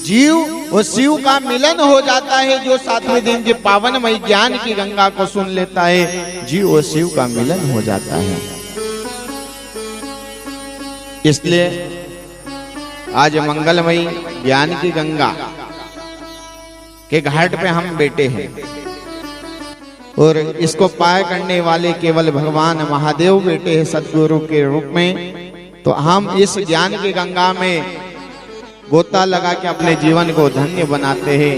जीव और शिव का मिलन हो जाता है। जो 7वें दिन के पावनमय ज्ञान की गंगा को सुन लेता है, जीव और शिव का मिलन हो जाता है। इसलिए आज मंगलमयी ज्ञान की गंगा के घाट पे हम बैठे हैं और इसको पार करने वाले केवल भगवान महादेव बैठे हैं सदगुरु के रूप में। तो हम इस ज्ञान की गंगा में गोता लगा के अपने जीवन को धन्य बनाते हैं।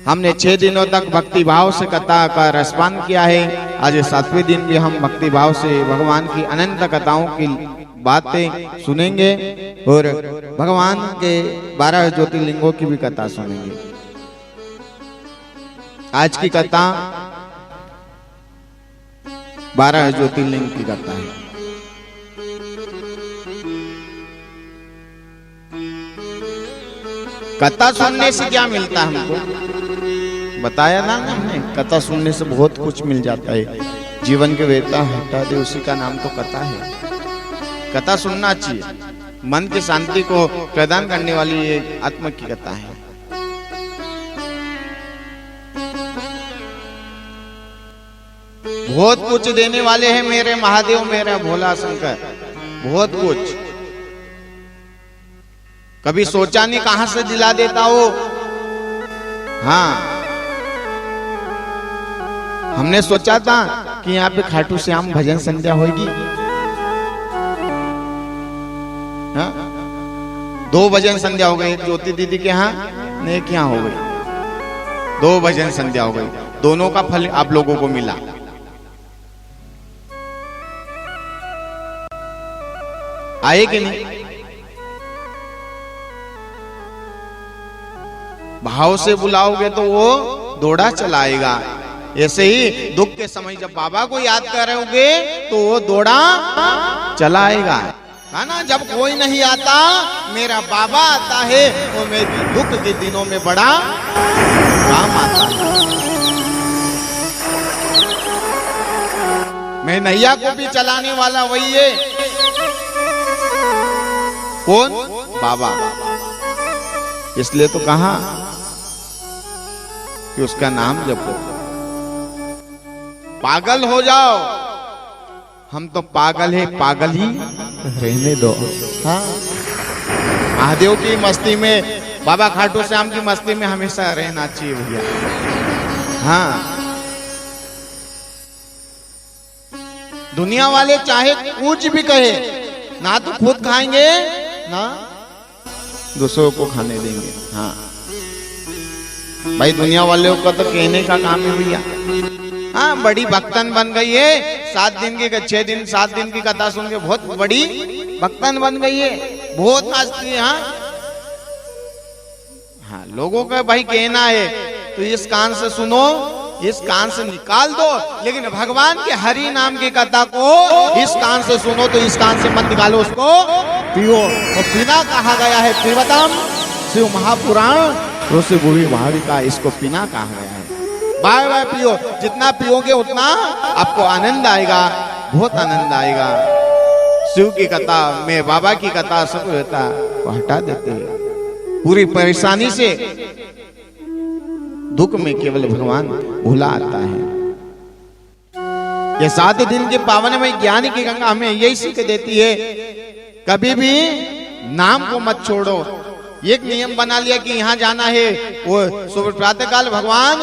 हमने 6 दिनों तक भक्ति भाव से कथा का रसपान किया है। आज 7वें दिन भी हम भक्ति भाव से भगवान की अनंत कथाओं की बातें सुनेंगे और भगवान के 12 ज्योतिर्लिंगों की भी कथा सुनेंगे। आज की कथा 12 ज्योतिर्लिंग की कथा है। कथा सुनने से क्या मिलता है हमको? बताया ना हमने, कथा सुनने से बहुत कुछ मिल जाता है। जीवन के वेता हटा दे, उसी का नाम तो कथा है। कथा सुनना चाहिए, मन की शांति को प्रदान करने वाली ये आत्मा की कथा है। बहुत कुछ देने वाले हैं मेरे महादेव, मेरा भोला शंकर, बहुत कुछ। कभी सोचा नहीं कहां से दिला देता हो। हाँ, हमने सोचा था कि यहाँ पे खाटू श्याम भजन संध्या होगी। हाँ? 2 भजन संध्या हो गई, ज्योति दीदी के यहाँ, एक यहाँ हो गई। 2 भजन संध्या हो गई, दोनों का फल आप लोगों को मिला। आए कि नहीं? भाव से बुलाओगे तो वो दौड़ा चलाएगा। ऐसे ही दुख के समय जब बाबा को याद करोगे तो वो दौड़ा चलाएगा, है ना। जब कोई नहीं आता, मेरा बाबा आता है, वो मेरे दुख के दिनों में बड़ा काम आता है। मैं नैया को भी चलाने वाला वही है। कौन? बाबा। इसलिए तो कहा कि उसका नाम जपो, पागल हो जाओ। हम तो पागल है, पागल ही रहने दो। हाँ, महादेव की मस्ती में, बाबा खाटू श्याम की मस्ती में हमेशा रहना चाहिए भैया। हाँ, दुनिया वाले चाहे कुछ भी कहे, ना तो खुद खाएंगे ना दूसरों को खाने देंगे। हाँ भाई, दुनिया वालों का तो कहने का काम है भैया। हाँ, बड़ी भक्तन बन गई है। 7 दिन की 6 दिन 7 दिन की कथा सुन के बहुत बड़ी भक्तन बन गई है, बहुत नाचती है। हाँ, लोगों का भाई कहना है तो इस कान से सुनो, इस कान से निकाल दो, लेकिन भगवान के हरि नाम की कथा को इस कान से सुनो तो इस कान से मत निकालो, उसको पियो। और पीना कहा गया है, पिबतम शिव महापुराण ऋषि भूमि भाविका, इसको पीना कहा गया है। बार बार पियो, जितना पियोगे उतना आपको आनंद आएगा, बहुत आनंद आएगा। शिव की कथा में, बाबा की कथा, सब रहता वो हटा देते हैं। पूरी परेशानी से, दुख में केवल भगवान भूला आता है। ये 7 दिन के पावन में ज्ञान की गंगा हमें यही सीख देती है, कभी भी नाम को मत छोड़ो। एक नियम बना लिया कि यहाँ जाना है, वो सुबह प्रातः काल भगवान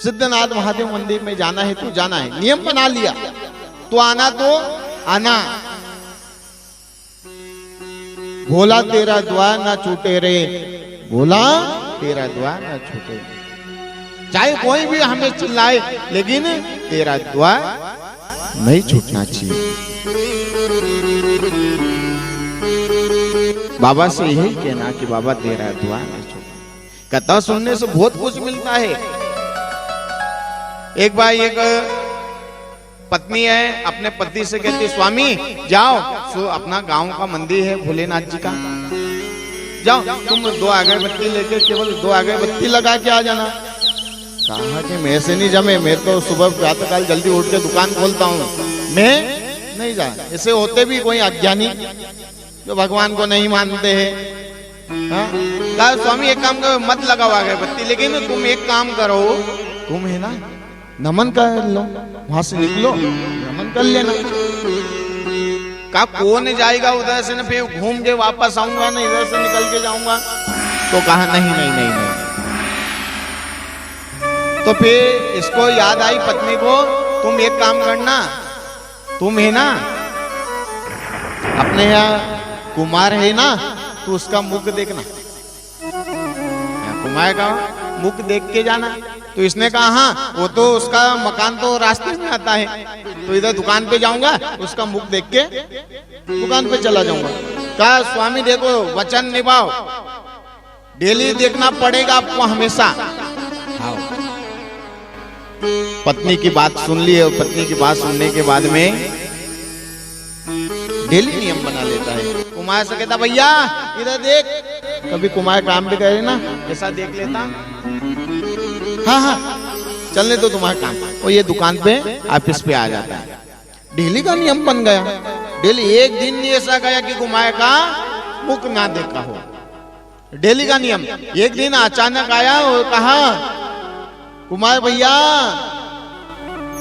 सिद्धनाथ महादेव मंदिर में जाना है तो जाना है, नियम बना लिया तो आना। भोला तेरा द्वार ना छूटे रे, भोला तेरा द्वार ना छूटे। चाहे कोई भी हमें चिल्लाए, लेकिन तेरा द्वार नहीं छूटना चाहिए। बाबा से यही कहना कि बाबा तेरा द्वार नहीं छूटे। कथा सुनने से बहुत कुछ मिलता है। एक बार एक पत्नी है, अपने पति से कहती, स्वामी जाओ, अपना गांव का मंदिर है भोलेनाथ जी का, जाओ तुम 2 अगरबत्ती लेके केवल 2 अगरबत्ती लगा के आ जाना। कहा कि मैं से नहीं जमे, मैं तो सुबह प्रातःकाल जल्दी उठ के दुकान खोलता हूँ, मैं नहीं जा। ऐसे होते भी कोई अज्ञानी जो भगवान को नहीं मानते हैं। हाँ? कहा स्वामी एक काम करो, मत लगाओ अगरबत्ती, लेकिन तुम एक काम करो, तुम है ना नमन कर लो, वहां से निकलो नमन कर लेना। कहा कौन जाएगा उधर से ना, फिर घूम के वापस आऊंगा ना, इधर से निकल के जाऊंगा। तो कहा नहीं नहीं नहीं नहीं। तो फिर इसको याद आई पत्नी को, तुम एक काम करना, तुम है ना अपने यहाँ कुमार है ना, तो उसका मुख देखना, कुमार का मुख देख के जाना। तो इसने कहा हाँ, वो तो उसका मकान तो रास्ते में आता है, तो इधर दुकान पे जाऊंगा, उसका मुख देख के दुकान पे चला जाऊंगा। कहा स्वामी देखो वचन निभाओ, डेली देखना पड़ेगा आपको हमेशा। हाँ। पत्नी की बात सुन ली, और पत्नी की बात सुनने के बाद में डेली नियम बना लेता है। कुमार से कहता भैया इधर देख, कभी कुमार काम भी करे ना, ऐसा देख लेता, हाँ हाँ चलने तो तुम्हारा काम, और ये दुकान पे ऑफिस पे आ जाता है। डेली का नियम बन गया, डेली। एक दिन नहीं ऐसा गया कि कुमार का मुख ना देखा हो, डेली का नियम। एक दिन अचानक आया और कहा कुमार भैया,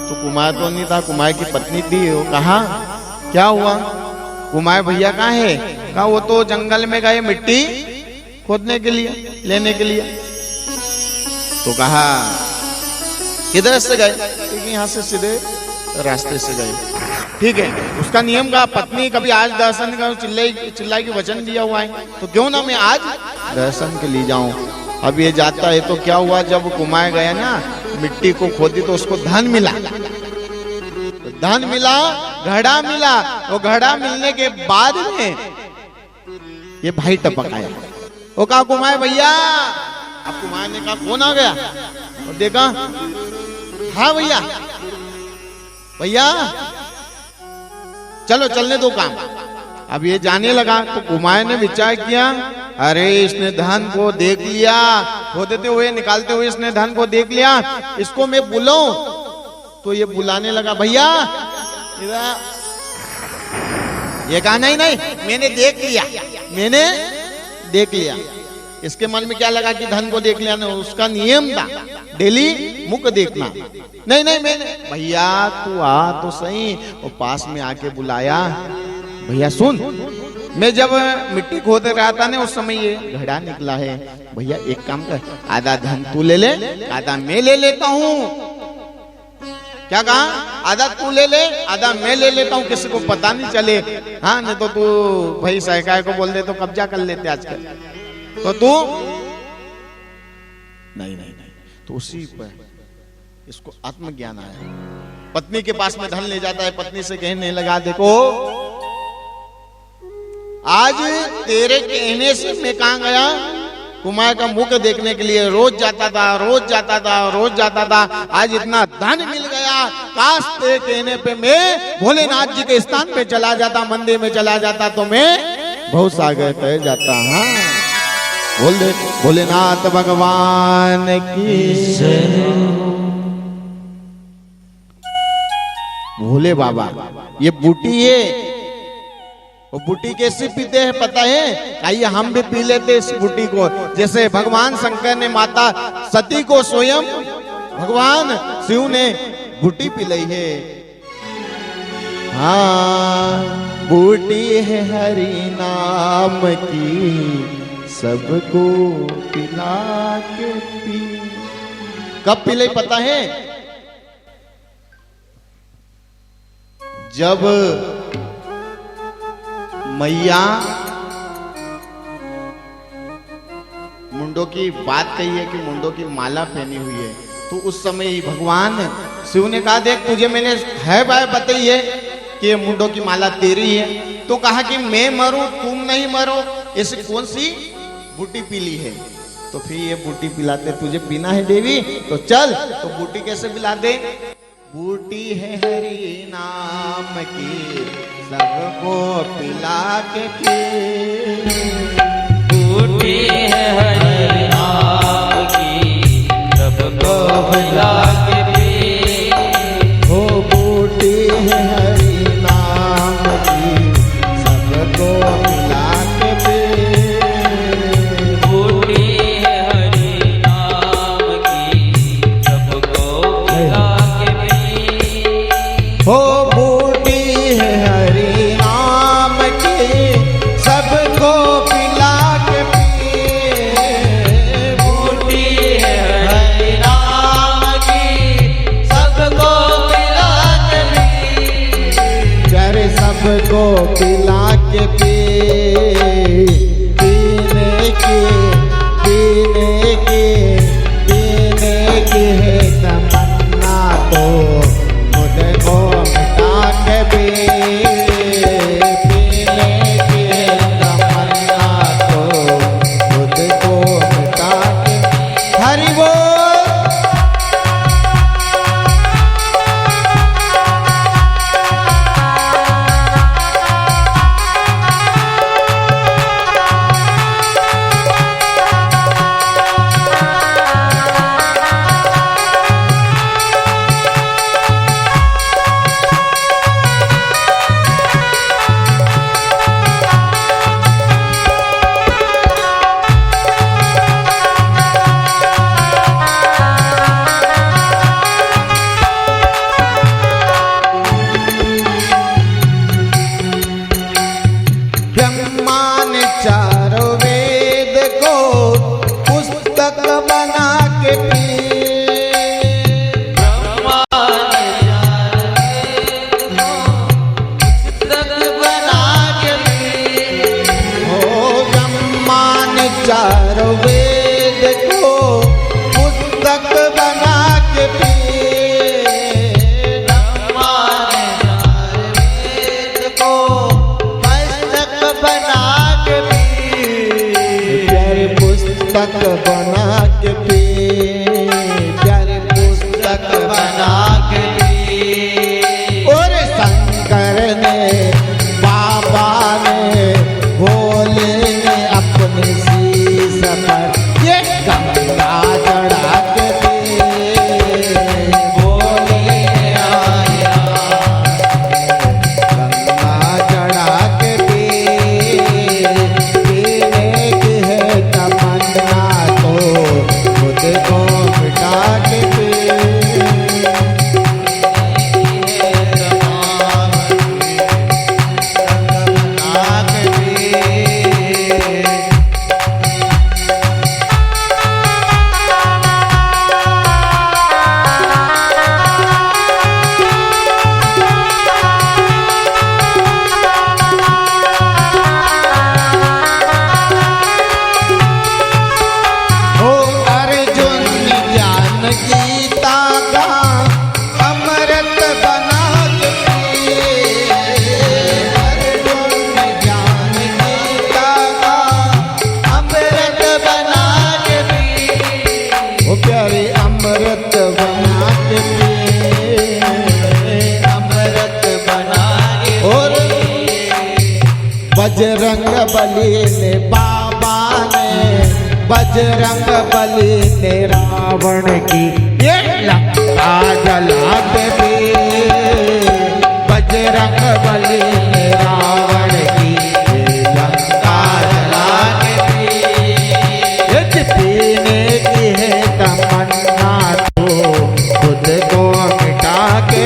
तो कुमार तो नहीं था, कुमार की पत्नी थी। वो कहा क्या हुआ, कुमार भैया कहाँ है? कहा वो तो जंगल में गए मिट्टी खोदने के लिए, लेने के लिए। तो कहा किधर से गए? क्योंकि यहाँ से सीधे रास्ते से गए। ठीक है, उसका नियम का पत्नी कभी आज दर्शन का चिल्लाई के वचन दिया हुआ है, तो क्यों ना मैं आज दर्शन के लिए जाऊं। अब ये जाता है तो क्या हुआ, जब कुमार गया ना, मिट्टी को खोदी तो उसको धन मिला, तो धन मिला, घड़ा मिला। वो घड़ा मिलने के बाद में ये भाई टपक आया। वो कहा कुमार भैया, अब कुमार ने कहा कौन आ गया, और देखा हाँ भैया, भैया चलो चलने दो काम। अब ये जाने लगा, तो कुमार ने विचार किया, अरे इसने धन को देख लिया, खोदते हुए निकालते हुए इसने धन को देख लिया, इसको मैं बुलाऊं। तो ये बुलाने लगा, भैया इधर। ये कहा नहीं नहीं मैंने देख लिया, मैंने देख लिया। इसके मन में क्या लगा कि धन को देख लिया ना, उसका नियम था डेली मुख देखना। नहीं नहीं मैंने, भैया तू आ तो सही। और पास में आके बुलाया, भैया सुन, मैं जब मिट्टी खोद रहा था ना, उस समय ये घड़ा निकला है, भैया एक काम कर, आधा धन तू ले ले, आधा मैं ले लेता हूँ। क्या कहा, आधा तू ले ले, आधा मैं ले लेता हूँ, किसी को पता नहीं चले। हाँ नहीं तो तू भाई सहकार को बोल दे तो कब्जा कर लेते आजकल। तो तू नहीं नहीं नहीं, तो उसी पर इसको आत्मज्ञान आया। पत्नी के पास में धन ले जाता है, पत्नी से कहने लगा देखो आज तेरे कहने से मैं कहां गया, कुमार का मुख देखने के लिए रोज जाता था, रोज जाता था, रोज जाता था। आज इतना धन मिल गया, काश तेरे कहने पे मैं भोलेनाथ जी के स्थान पे चला जाता, मंदिर में चला जाता, तो मैं बहुत सागर तय जाता। हाँ बोल दे भोलेनाथ भगवान की भोले बाबा। ये बूटी है, वो बूटी कैसे पीते हैं पता है? आइए हम भी पी लेते इस बूटी को। जैसे भगवान शंकर ने माता सती को स्वयं भगवान शिव ने बूटी पिलाई है। हाँ बूटी है हरि नाम की, सबको पिला के पी। कब पिलाई पता है? जब मैया मुंडों की बात कही है कि मुंडों की माला पहनी हुई है, तो उस समय ही भगवान शिव ने कहा देख तुझे मैंने है बाय बताई है कि ये मुंडों की माला तेरी है। तो कहा कि मैं मरूं तुम नहीं मरो, ऐसी कौन सी बूटी पी ली है? तो फिर ये बूटी पिलाते, तुझे पीना है देवी तो चल। तो बूटी कैसे पिला दे? बूटी है हरि नाम की, सबको पिला के पी। बूटी है हरि नाम की, सबको पिला के पी। हो बूटी है हरि नाम की, सबको पिला को पिला के पीने की है तमन्ना तो खुद को मिटा के पीने की है तमन्ना तो खुद को मिटा के हरि बोल। चारों वेद को पुस्तक बना के ब्रह्मा ने चारों वेद को पुस्तक बना के पुस्तक बना के प्यारे पुस्तक बना के और शंकर ने बाबा ने भोले ने अपने शीश पर ये गंगा चढ़ा के भोले आया गंगा चढ़ा के को मिटा के गीता का अमृत बना के अर्जुन ज्ञान गीता का अमृत बना के वो प्यारे अमृत बना के अमृत बना के और बजरंग बली ने बाबा ने बजरंग बली ने रावण की ये लंका जला के बजरंग बली ने रावण की लंका जला के पीने की है तमन्ना तो खुद को मिटा के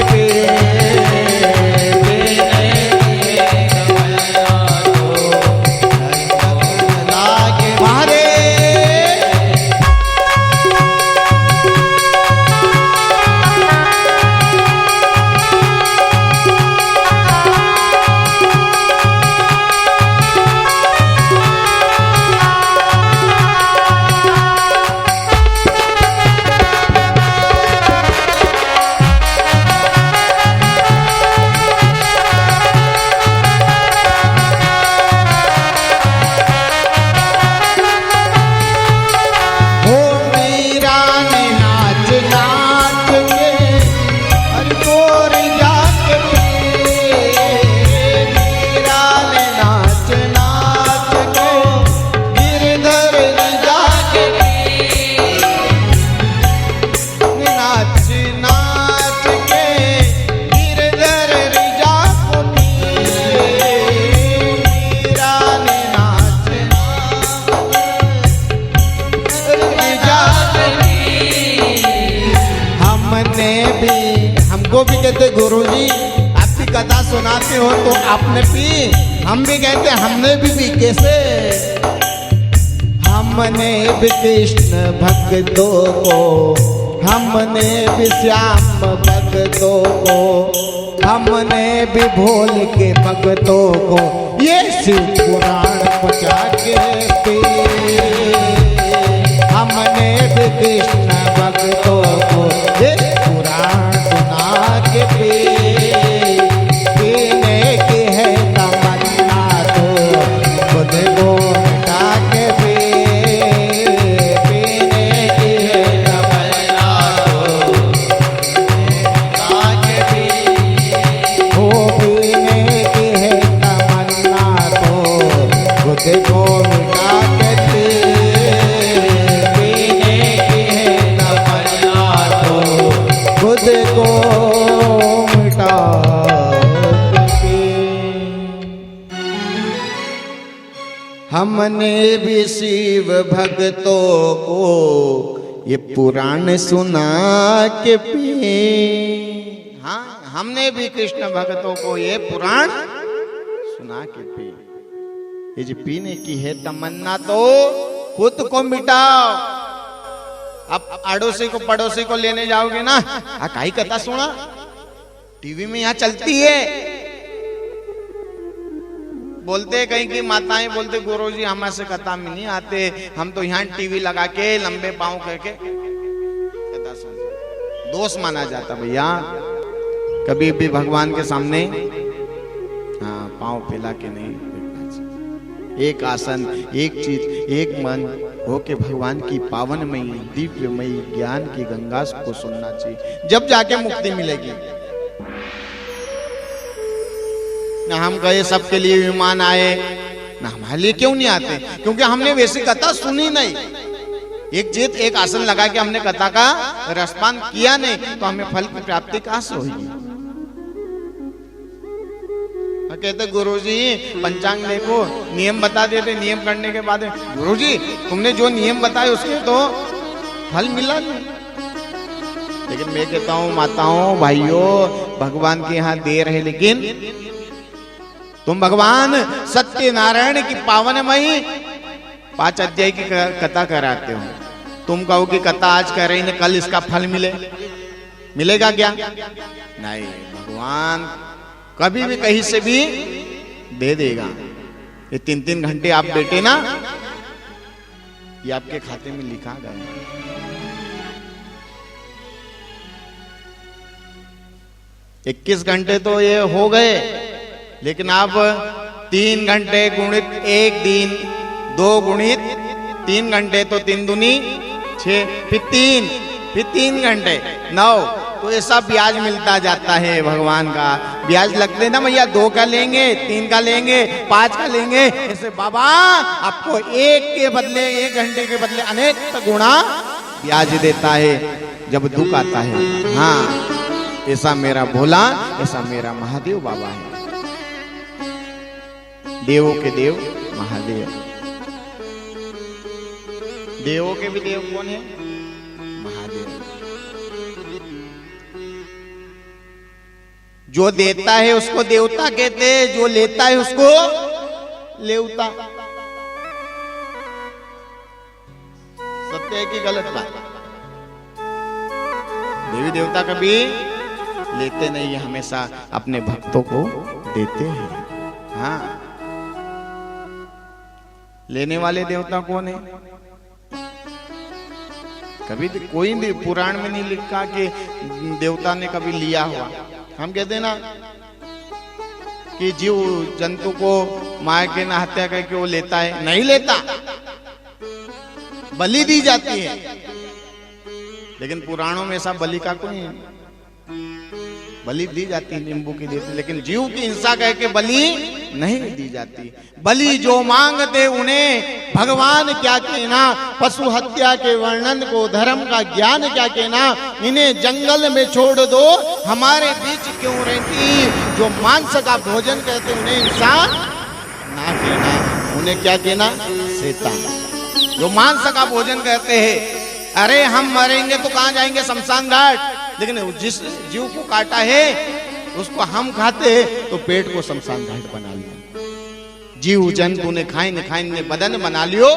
हमको भी कहते गुरुजी आपकी कथा सुनाते हो तो आपने पी, हम भी कहते हमने भी पी। कैसे? हमने भी कृष्ण भक्तों को, हमने भी श्याम भक्तों को, हमने भी भोल के भक्तों को ये शिव पुराण पचा के पी। हमने भी कृष्ण भक्तों को ये पुराण सुना के पी। पीने की है तमन्ना तो खुद को मिटा के पी। पीने की है तमन्ना तो मिटा के पी। हो पीने की है तमन्ना तो खुद को मिटा के पी। पीने की है तमन्ना तो खुद को मिटा के। हमने भी शिव भक्तों को ये पुराण सुना के पी। हाँ, हमने भी कृष्ण भक्तों को ये पुराण सुना के पी। ये जो पीने की है तमन्ना तो खुद को मिटाओ। अब अड़ोसी को पड़ोसी को लेने जाओगे ना, काई कथा सुना टीवी में यहाँ चलती है। बोलते कहीं की माताएं बोलते गुरुजी हमारे से कथा में नहीं आते, हम तो यहाँ टीवी लगा के लंबे पांव करके कथा सुनते। दोष माना जाता भैया, कभी भी भगवान के सामने हाँ पांव फैला के नहीं बैठना चाहिए। एक आसन, एक चीज, एक मन हो के भगवान की पावनमयी दिव्यमयी ज्ञान की गंगा को सुनना चाहिए, जब जाके मुक्ति मिलेगी। ना हम कहे सबके लिए विमान आए, ना हमारे लिए क्यों नहीं आते, क्योंकि हमने वैसी कथा सुनी नहीं। एक जीत एक आसन लगा के हमने कथा का रसपान किया नहीं, तो हमें फल की प्राप्ति कहां से होगी। कहते गुरुजी पंचांग देखो, नियम बता देते, नियम करने के बाद गुरुजी तुमने जो नियम बताए उसके तो फल मिला नहीं। लेकिन मैं कहता हूं माताओं भाइयों, भगवान के यहाँ देर है, लेकिन तुम भगवान सत्यनारायण की पावनमयी 5 अध्याय की कथा कराते हो। तुम कहो कि कथा आज कर रही है, कल इसका फल मिलेगा क्या? नहीं, भगवान कभी भी कहीं से भी दे देगा। ये 3-3 घंटे आप बैठे ना, ये आपके खाते में लिखा गया। 21 घंटे तो ये हो गए, लेकिन आप 3 घंटे गुणित 1 दिन, 2 गुणित 3 घंटे तो 3 दूनी 6, फिर 3 घंटे 9, तो ऐसा ब्याज मिलता जाता है भगवान का। ब्याज लगते ना भैया, 2 का लेंगे, 3 का लेंगे, 5 का लेंगे, ऐसे बाबा आपको 1 के बदले 1 घंटे के बदले अनेक गुना ब्याज देता है जब दुख आता है। हाँ, ऐसा मेरा भोला, ऐसा मेरा महादेव बाबा है। देवों के देव महादेव। देवों के भी देव कौन है? महादेव। जो देता है उसको देवता कहते हैं, जो लेता है उसको लेवता। सत्य है कि गलत बात? देवी देवता कभी लेते नहीं है, हमेशा अपने भक्तों को देते हैं। हाँ, लेने वाले देवता कौन है? कभी कोई भी पुराण में नहीं लिखा कि देवता ने कभी लिया हुआ। हम कहते हैं ना कि जीव जंतु को मार के ना हत्या करके वो लेता है, नहीं लेता, बलि दी जाती है। लेकिन पुराणों में ऐसा बलि का कोई बलि दी जाती है, नींबू की देती, लेकिन जीव की हिंसा कह के बलि नहीं दी जाती। बलि जो मांगते उन्हें भगवान क्या कहना, पशु हत्या के वर्णन को धर्म का ज्ञान क्या कहना। इन्हें जंगल में छोड़ दो, हमारे बीच क्यों रहती। जो मांस का भोजन कहते उन्हें हिंसा ना कहना, उन्हें क्या कहना, शैतान। जो मांस का भोजन कहते हैं, अरे हम मरेंगे तो कहां जाएंगे, शमशान घाट, लेकिन जिस जीव को काटा है उसको हम खाते हैं तो पेट को शमशान घाट बना लिया। जीव जंतु ने खाए न खाए ने बदन बना लियो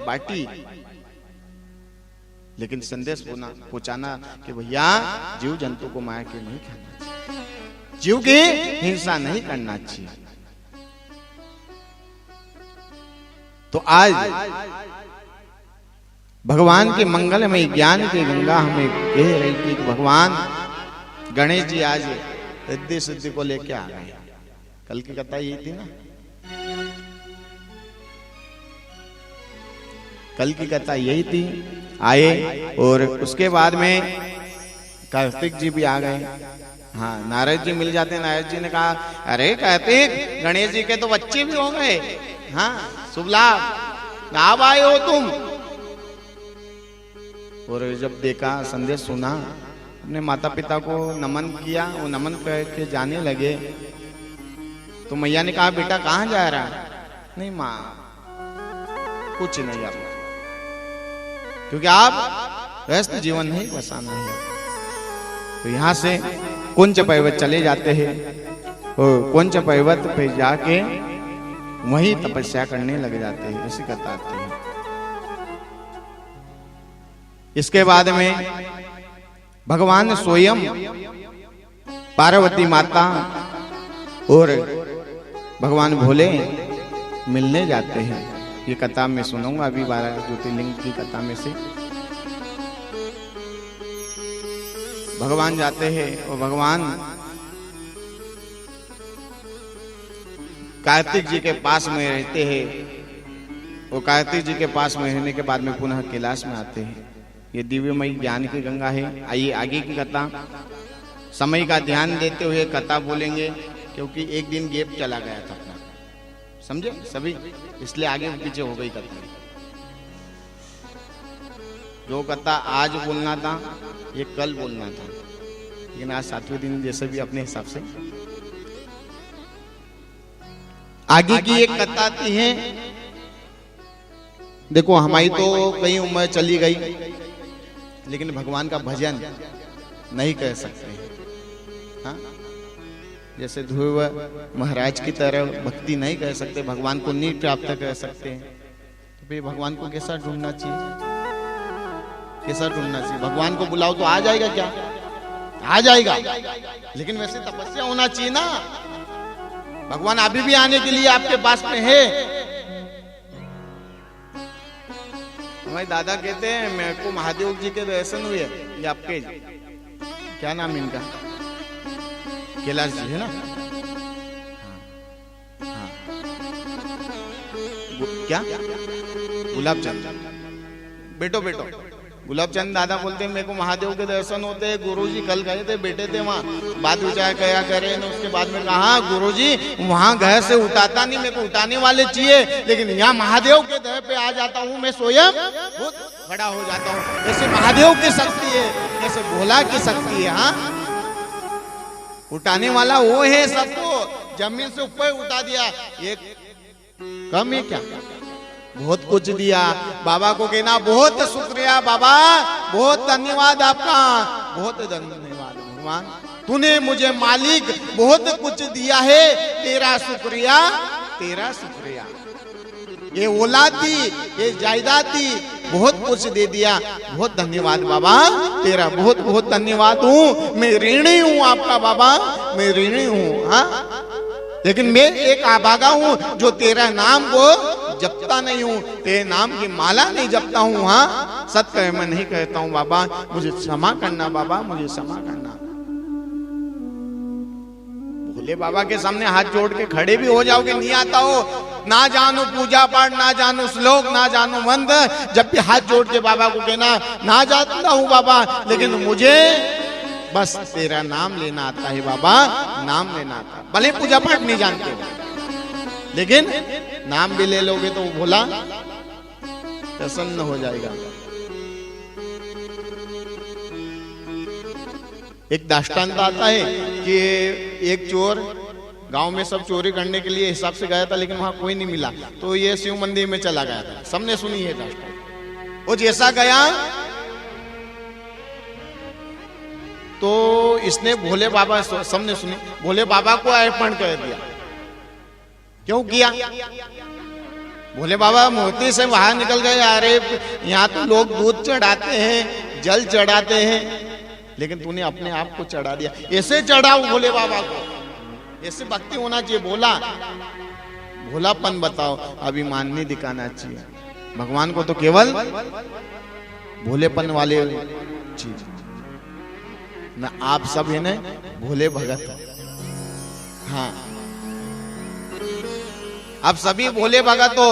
बाटी। लेकिन संदेश पहुंचाना कि भैया जीव जंतु को मार के नहीं खाना चाहिए। जीव की हिंसा नहीं करना चाहिए। तो आज भगवान के मंगलमय ज्ञान की गंगा हमें कह रही थी कि भगवान गणेश जी आज रिद्धि सिद्धि को लेके आ गए। कल की कथा यही थी ना, कल की कथा यही थी। आए और उसके बाद में कार्तिक जी भी आ गए। हाँ, नारद जी मिल जाते। नारद जी ने कहा, अरे कार्तिक, गणेश जी के तो बच्चे भी हो गए। हाँ, शुभ लाभ, कब आए हो तुम? और जब देखा, संदेश सुना, अपने माता पिता को नमन किया। वो नमन करके जाने लगे तो मैया ने कहा, बेटा कहाँ जा रहा है? नहीं माँ, कुछ नहीं, आप क्योंकि आप व्यस्त जीवन नहीं बसाना है। तो यहां से कुंज पर्वत चले जाते हैं और कुंज पर्वत पे जाके वहीं तपस्या करने लग जाते हैं। ऐसी कथा आती है। इसके बाद में भगवान स्वयं पार्वती माता और भगवान भोले मिलने जाते हैं। ये कथा मैं सुनाऊंगा अभी 12 ज्योतिर्लिंग की कथा में से। भगवान जाते हैं और भगवान कार्तिक जी के पास में रहते हैं। और कार्तिक जी के पास में रहने के बाद में पुनः कैलाश में आते हैं। ये दिव्यमयी ज्ञान की गंगा है। आइए आगे की कथा, समय का ध्यान देते हुए कथा बोलेंगे, क्योंकि एक दिन गैप चला गया था अपना, समझे सभी, इसलिए आगे पीछे हो गई कथा। जो कथा आज बोलना था ये कल बोलना था, लेकिन आज 7वें दिन जैसे भी अपने हिसाब से। आगे की एक कथा आती है। देखो, हमारी तो कई उम्र चली गई, लेकिन भगवान का भजन नहीं कर सकते। हाँ, जैसे ध्रुव महाराज की तरह भक्ति नहीं कर सकते, भगवान को नहीं प्राप्त कर सकते, तो फिर भगवान को कैसा ढूंढना चाहिए? कैसा ढूंढना चाहिए? भगवान को बुलाओ तो आ जाएगा क्या? आ जाएगा, लेकिन वैसे तपस्या होना चाहिए ना। भगवान अभी भी आने के लिए आपके पास में है। हमारे दादा कहते हैं, मेरे को महादेव जी के दर्शन हुए। ये आपके क्या नाम इनका? कैलाश जी है ना? हाँ। क्या? गुलाब चंद। बेटो बेटो गुलाब चंद दादा बोलते हैं, मेरे को महादेव के दर्शन होते हैं। गुरुजी कल गए थे, बेटे थे वहाँ, बात विचार क्या करे ना। उसके बाद में कहा, गुरुजी वहाँ घर से उठाता नहीं, मेरे को उठाने वाले चाहिए, लेकिन यहाँ महादेव के दर पे आ जाता हूँ, मैं स्वयं खुद खड़ा हो जाता हूँ। जैसे महादेव की शक्ति है, जैसे भोला की शक्ति है। हाँ, उठाने वाला वो है, सबको जमीन से ऊपर उठा दिया। ये कम है क्या? बहुत कुछ दिया। बाबा को कहना, बहुत शुक्रिया बाबा, बहुत धन्यवाद आपका, बहुत धन्यवाद भगवान, तूने मुझे मालिक बहुत कुछ दिया है, तेरा शुक्रिया, तेरा शुक्रिया। ये औलाद दी, ये जायदाद दी, बहुत कुछ दे दिया, बहुत धन्यवाद बाबा, तेरा बहुत बहुत धन्यवाद हूँ। मैं ऋणी हूँ आपका बाबा, मैं ऋणी हूँ। हाँ, लेकिन मैं एक अभागा हूँ जो तेरा नाम को जपता नहीं हूँ, तेरे नाम की माला नहीं जपता हूँ। हाँ, सत्कर्म नहीं करता हूँ बाबा, मुझे क्षमा करना बाबा, मुझे क्षमा करना। भोले बाबा के सामने हाथ जोड़ के खड़े भी हो जाओगे, नहीं आता हो, ना जानो पूजा पाठ, ना जानो श्लोक, ना जानो मंत्र, जब भी हाथ जोड़ के बाबा को कहना, ना जानता हूँ बाबा, लेकिन मुझे बस तेरा नाम लेना आता है बाबा, नाम लेना आता है। भले पूजा पाठ नहीं जानते हो, लेकिन नाम भी ले लोगे तो भोला प्रसन्न हो जाएगा। एक दृष्टांत आता है कि एक चोर गांव में सब चोरी करने के लिए हिसाब से गया था, लेकिन वहां कोई नहीं मिला, तो ये शिव मंदिर में चला गया था। सबने सुनी है दृष्टांत। वो जैसा गया तो इसने भोले बाबा, सबने सुनी, भोले बाबा को अर्पण कर दिया। क्यों किया? भोले बाबा मूर्ति से बाहर निकल गए। अरे यहाँ तो लोग दूध चढ़ाते हैं, जल चढ़ाते हैं, लेकिन तूने अपने आप को चढ़ा दिया। ऐसे चढ़ाओ भोले बाबा को, ऐसे भक्ति होना चाहिए। भोलापन बताओ, अभिमान नहीं दिखाना चाहिए। भगवान को तो केवल भोलेपन वाले चीज ना। आप सब है ना भोले भगत। हाँ, आप सभी भोले भगत हो।